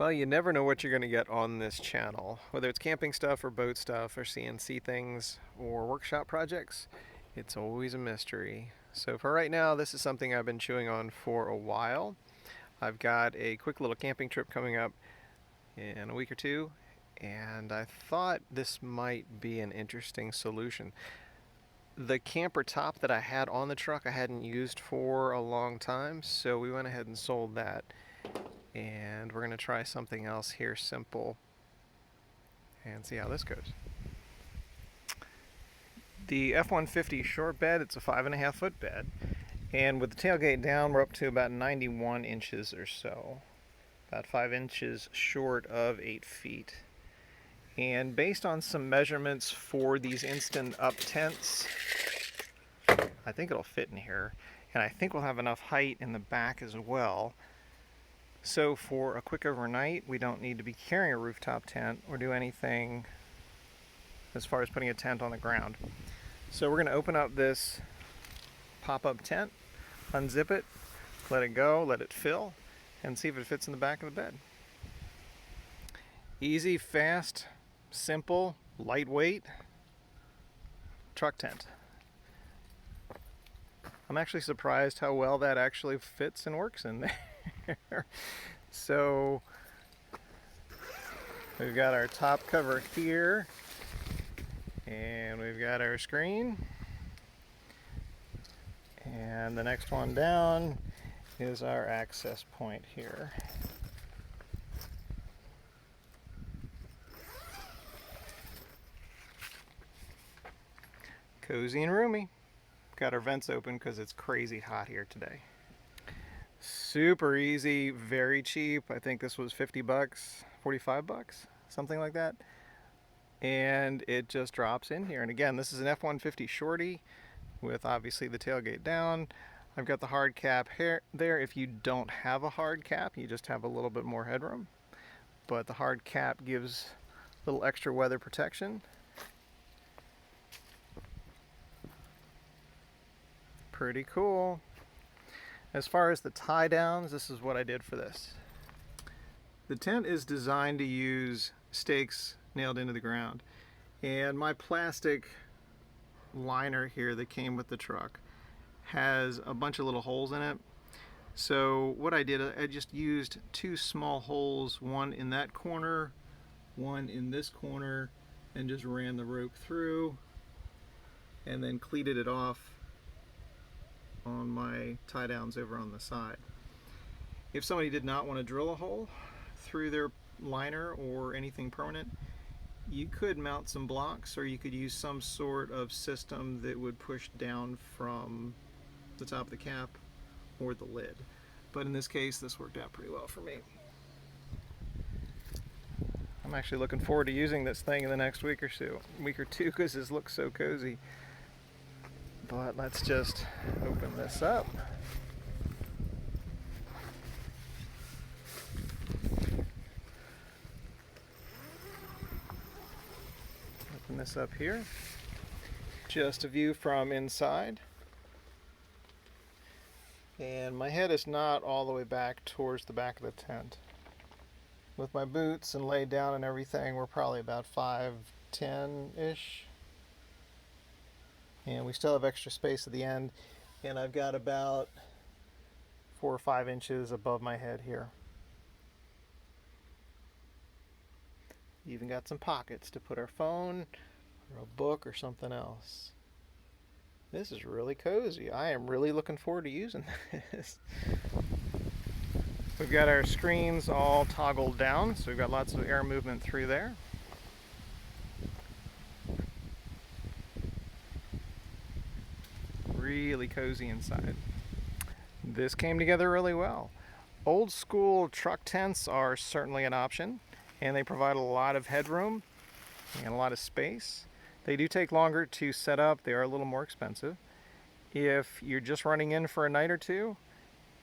Well, you never know what you're going to get on this channel. Whether it's camping stuff or boat stuff or CNC things or workshop projects, it's always a mystery. So for right now, this is something I've been chewing on for a while. I've got a quick little camping trip coming up in a week or two, and I thought this might be an interesting solution. The camper top that I had on the truck I hadn't used for a long time, so we went ahead and sold that. And we're going to try something else here simple and see how this goes. The F150 short bed, it's a 5.5 foot bed, and with the tailgate down we're up to about 91 inches or so, about 5 inches short of 8 feet. And based on some measurements for these instant up tents, I think it'll fit in here, and I think we'll have enough height in the back as well. So for a quick overnight, we don't need to be carrying a rooftop tent or do anything as far as putting a tent on the ground. So we're going to open up this pop-up tent, unzip it, let it go, let it fill, and see if it fits in the back of the bed. Easy, fast, simple, lightweight truck tent. I'm actually surprised how well that actually fits and works in there. So we've got our top cover here, and we've got our screen, and the next one down is our access point here. Cozy and roomy. Got our vents open because it's crazy hot here today. Super easy, very cheap. I think this was 50 bucks, 45 bucks, something like that. And it just drops in here. And again, this is an F150 shorty with obviously the tailgate down. I've got the hard cap here there. If you don't have a hard cap, you just have a little bit more headroom. But the hard cap gives a little extra weather protection. Pretty cool. As far as the tie downs, this is what I did for this. The tent is designed to use stakes nailed into the ground, and my plastic liner here that came with the truck has a bunch of little holes in it. So what I did, I just used 2 small holes, one in that corner, one in this corner, and just ran the rope through and then cleated it off on my tie downs over on the side. If somebody did not want to drill a hole through their liner or anything permanent, you could mount some blocks, or you could use some sort of system that would push down from the top of the cap or the lid. But in this case, this worked out pretty well for me. I'm actually looking forward to using this thing in the next week or two because this looks so cozy. But let's just open this up. Open this up here. Just a view from inside. And my head is not all the way back towards the back of the tent. With my boots and laid down and everything, we're probably about 5'10"-ish. And we still have extra space at the end, and I've got about 4 or 5 inches above my head here. Even got some pockets to put our phone or a book or something else. This is really cozy. I am really looking forward to using this. We've got our screens all toggled down, so we've got lots of air movement through there. Really cozy inside. This came together really well. Old school truck tents are certainly an option, and they provide a lot of headroom and a lot of space. They do take longer to set up. They are a little more expensive. If you're just running in for a night or two,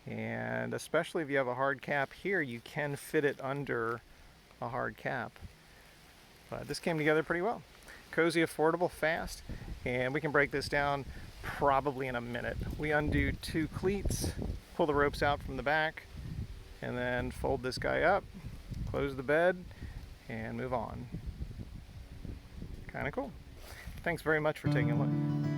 and especially if you have a hard cap here, you can fit it under a hard cap. But this came together pretty well. Cozy, affordable, fast, and we can break this down probably in a minute. We undo 2 cleats, pull the ropes out from the back, and then fold this guy up, close the bed, and move on. Kind of cool. Thanks very much for taking a look.